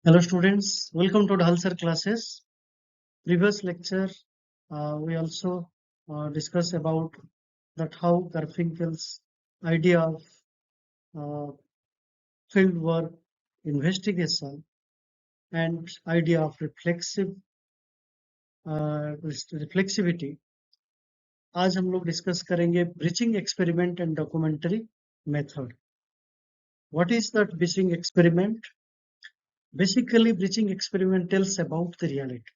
Hello students, welcome to Dhalsar classes. Previous lecture, we also discussed about that how Garfinkel's idea of uh, field work investigation and idea of reflexivity. आज हम लोग discuss करेंगे breaching experiment and documentary method. What is that breaching experiment? Basically, breaching experiment tells about the reality.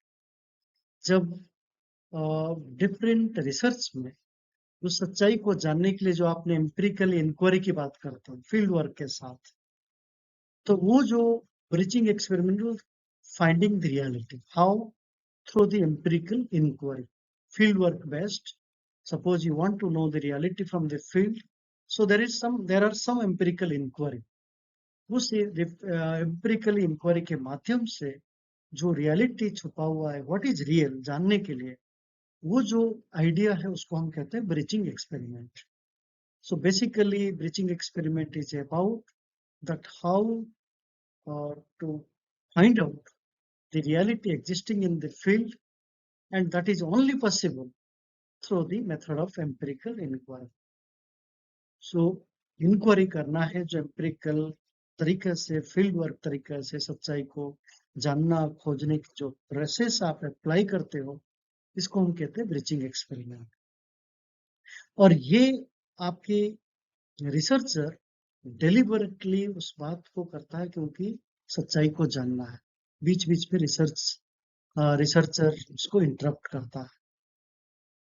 जब different research में उस सच्चाई को जानने के लिए जो आपने एम्पिरिकल इंक्वायरी की बात करते हो फील्ड वर्क के साथ, तो वो जो breaching experiment finding the reality how through the empirical inquiry field work based. Suppose you want to know the reality from the field, so there are some empirical inquiry. उस empirical inquiry के माध्यम से जो reality छुपा हुआ है, what is real, जानने के लिए वो जो आइडिया है उसको हम कहते हैं breaching experiment. So basically, breaching experiment is about that how to find out the reality existing in the field, and that is only possible through the method of empirical inquiry. So inquiry करना है जो empirical तरीके से field work तरीके से सच्चाई को जानना खोजने की जो प्रोसेस आप अप्लाई करते हो, इसको हम कहते हैं ब्रीचिंग एक्सपेरिमेंट. और ये आपके रिसर्चर डेलिबरेटली उस बात को करता है क्योंकि सच्चाई को जानना है. बीच बीच में रिसर्चर उसको इंटरप्ट करता है.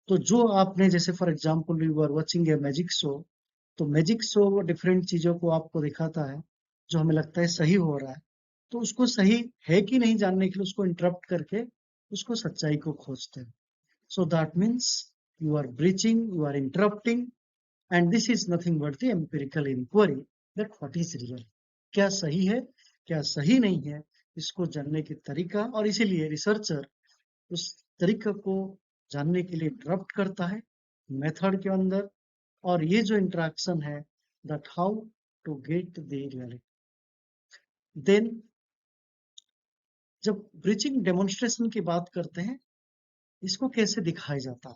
तो जो आपने जैसे for example you are watching a magic show, तो मैजिक शो डिफरेंट चीजों को आपको दिखाता है जो हमें लगता है सही हो रहा है, तो उसको सही है कि नहीं जानने के लिए उसको इंटरप्ट करके उसको सच्चाई को खोजते हैं. So that means you are breaching, you are interrupting, and this is nothing but the empirical inquiry that what is real, क्या सही है क्या सही नहीं है, इसको जानने की तरीका. और इसीलिए रिसर्चर उस तरीका को जानने के लिए इंटरप्ट करता है मेथड के अंदर. और ये जो इंटरेक्शन है that how to get the reality. Then जब ब्रीचिंग डेमोन्स्ट्रेशन की बात करते हैं, इसको कैसे दिखाया जाता है.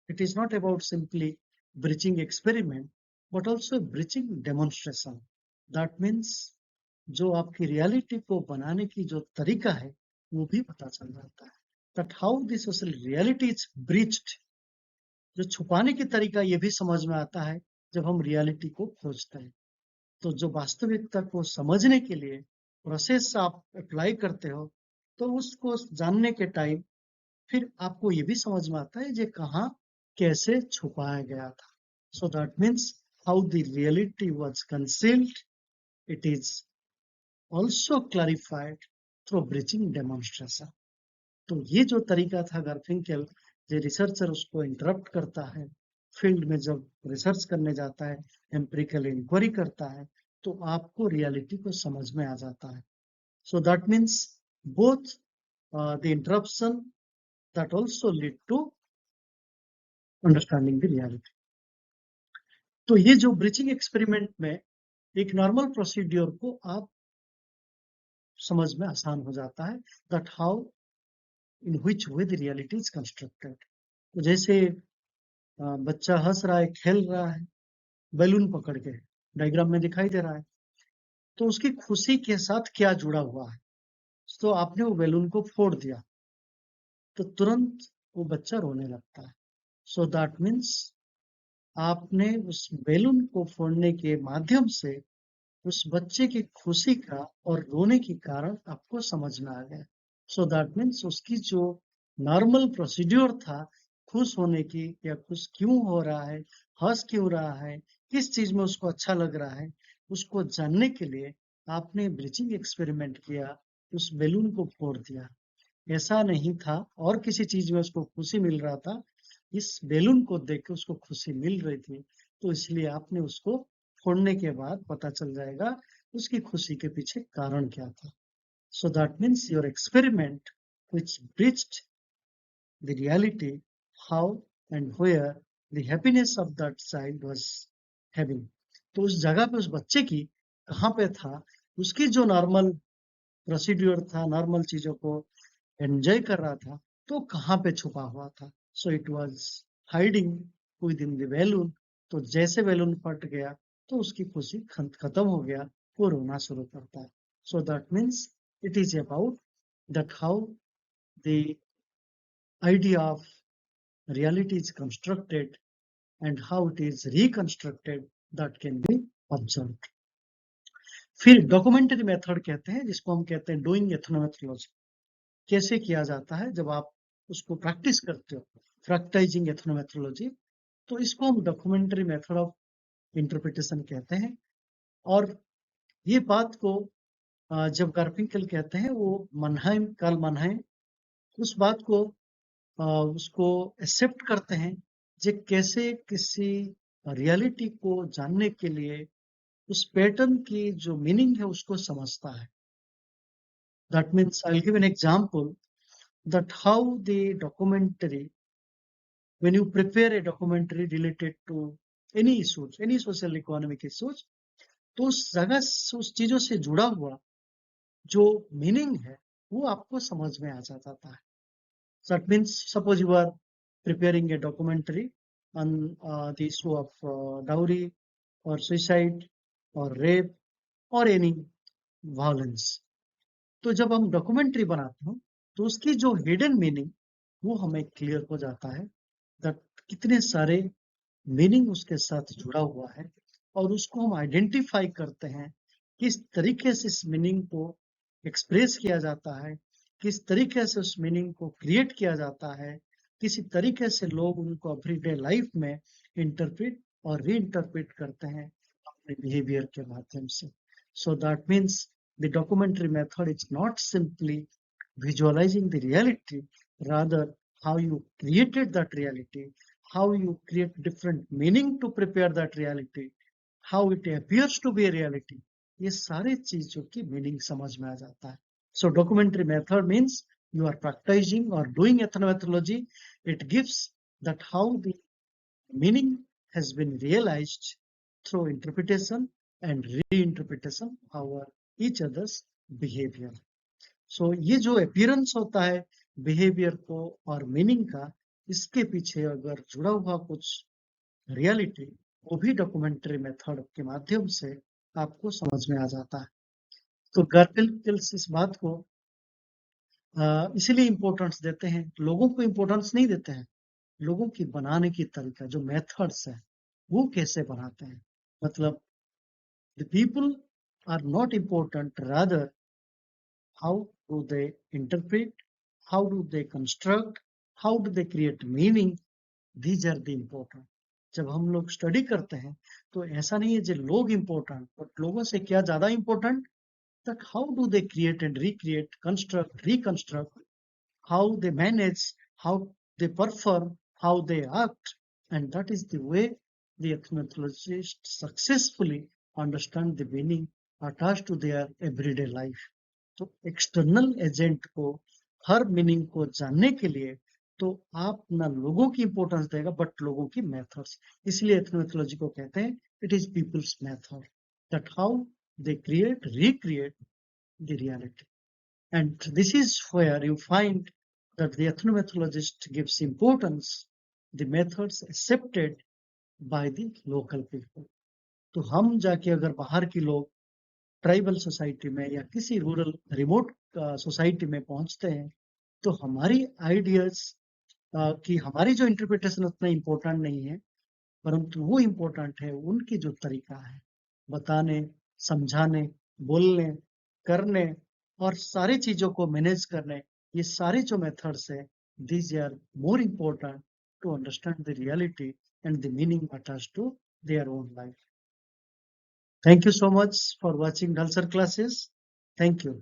It is not about simply breaching experiment but also breaching demonstration. That means जो आपकी रियलिटी को बनाने की जो तरीका है वो भी पता चल जाता है. That how this reality is breached. जो छुपाने की तरीका ये भी समझ में आता है जब हम रियलिटी को खोजते हैं. तो जो वास्तविकता को समझने के लिए प्रोसेस आप अप्लाई करते हो, तो उसको जानने के टाइम फिर आपको ये भी समझ में आता है ये कहाँ कैसे छुपाया गया था. सो that means how the reality was concealed, it is also clarified through breaching demonstration. तो ये जो तरीका था गार्फिंकेल, जो रिसर्चर उसको इंटरप्ट करता है फील्ड में, जब रिसर्च करने जाता है एम्पिरिकल इंक्वायरी करता है, तो आपको रियलिटी को समझ में आ जाता है. So that means both the interruption that also lead to understanding the reality. तो ये जो ब्रीचिंग एक्सपेरिमेंट में एक नॉर्मल प्रोसीड्योर को आप समझ में आसान हो जाता है that how in which way the reality is constructed. तो जैसे बच्चा हंस रहा है, खेल रहा है, बैलून पकड़ के डायग्राम में दिखाई दे रहा है, तो उसकी खुशी के साथ क्या जुड़ा हुआ है. तो आपने वो बैलून को फोड़ दिया तो तुरंत वो बच्चा रोने लगता है. सो दैट मीन्स आपने उस बैलून को फोड़ने के माध्यम से उस बच्चे की खुशी का और रोने की कारण आपको समझ में आ गया. सो दैट मीन्स उसकी जो नॉर्मल प्रोसीड्योर था खुश होने की, या खुश क्यों हो रहा है, हंस क्यों रहा है, किस चीज में उसको अच्छा लग रहा है, उसको जानने के लिए आपने ब्रीचिंग एक्सपेरिमेंट किया, उस बैलून को फोड़ दिया. ऐसा नहीं था और किसी चीज में उसको खुशी मिल रहा था, इस बैलून को देख के उसको खुशी मिल रही थी, तो इसलिए आपने उसको फोड़ने के बाद पता चल जाएगा उसकी खुशी के पीछे कारण क्या था. सो that means your experiment which breached the reality how and where the happiness of that child was having. तो उस जगह पे उस बच्चे की कहाँ पे था, उसकी जो नॉर्मल प्रोसीड्यूर था, नॉर्मल चीजों को एंजॉय कर रहा था, तो कहाँ पे छुपा हुआ था? So it was hiding with in the balloon. तो जैसे बैलून फट गया तो उसकी खुशी खत्म हो गया, वो रोना शुरू करता है। So that means it is about that how the idea of reality is constructed and how it is reconstructed that can be observed. फिर डॉक्यूमेंट्री मेथड कहते हैं, जिसको हम कहते हैं डूइंग एथनोमेथोलॉजी। कैसे किया जाता है? जब आप उसको प्रैक्टिस करते हो, प्रैक्टाइजिंग एथनोमेथोलॉजी, तो इसको हम डॉक्यूमेंट्री मेथड ऑफ इंटरप्रिटेशन कहते हैं। और ये बात को जब गार्फिंकल कहते हैं, वो मनहाइम, कार्ल मनहाइम उस बात को उसको एक्सेप्ट करते हैं, जे कैसे किसी रियलिटी को जानने के लिए उस पैटर्न की जो मीनिंग है उसको समझता है। That means I will give an example that how the documentary, when you prepare a documentary related to any issues, any social economic issues, तो उस जगह से, उस चीजों से जुड़ा हुआ जो मीनिंग है वो आपको समझ में आ जाता है। So that means suppose you are preparing a documentary on the issue of dowry or suicide or rape or any violence. तो जब हम डॉक्यूमेंट्री बनाते हैं तो उसकी जो हिडन मीनिंग वो हमें क्लियर हो जाता है, दैट कितने सारे मीनिंग उसके साथ जुड़ा हुआ है, और उसको हम आइडेंटिफाई करते हैं किस तरीके से इस मीनिंग को एक्सप्रेस किया जाता है, किस तरीके से उस मीनिंग को क्रिएट किया जाता है, किसी तरीके से लोग उनको एवरीडे लाइफ में इंटरप्रेट और री इंटरप्रेट करते हैं अपने बिहेवियर के माध्यम से। सो that means the documentary method is not simply visualizing the reality, rather how you created that reality, how you create different meaning to prepare that reality, how it appears to be a reality. ये सारे चीजों की meaning समझ में आ जाता है। So documentary method means you are practicing or doing ethnomethodology. It gives that how the meaning has been realized through interpretation and reinterpretation of our each other's behavior. So ये जो appearance होता है behavior को और meaning का, इसके पीछे अगर जुड़ा हुआ कुछ reality, वो भी documentary method के माध्यम से आपको समझ में आ जाता है। तो गार्फिंकल इस बात को इसीलिए इम्पोर्टेंस देते हैं, लोगों को इम्पोर्टेंस नहीं देते हैं, लोगों की बनाने की तरीका, जो मेथड्स है वो कैसे बनाते हैं। मतलब the people are not important, rather how do they interpret, how do they construct, how do they create meaning, these are the important. जब हम लोग स्टडी करते हैं तो ऐसा नहीं है जो लोग इम्पोर्टेंट, बट लोगों से क्या ज्यादा important, that how do they create and recreate, construct, reconstruct, how they manage, how they perform, how they act, and that is the way the ethnomethodologists successfully understand the meaning attached to their everyday life. तो external agent को हर meaning को जानने के लिए तो आप ना लोगों की इंपॉर्टेंस देगा, बट लोगों की मेथड्स। इसलिए एथनोमेथोलॉजी को कहते हैं it is people's method, that how they create, recreate the reality. And this is where you find that the ethnomethodologist gives importance the methods accepted by the local people. तो हम जाके अगर बाहर के लोग ट्राइबल सोसाइटी में या किसी रूरल रिमोट सोसाइटी में पहुंचते हैं तो हमारी आइडियाज की हमारी जो इंटरप्रिटेशन उतना इम्पोर्टेंट नहीं है, परंतु वो इम्पोर्टेंट है उनकी जो तरीका है बताने, समझाने, बोलने, करने और सारी चीजों को मैनेज करने, ये सारे जो मेथड्स है, these are more important to understand the reality and the meaning attached to their own life. Thank you so much for watching Dhalsar classes. Thank you.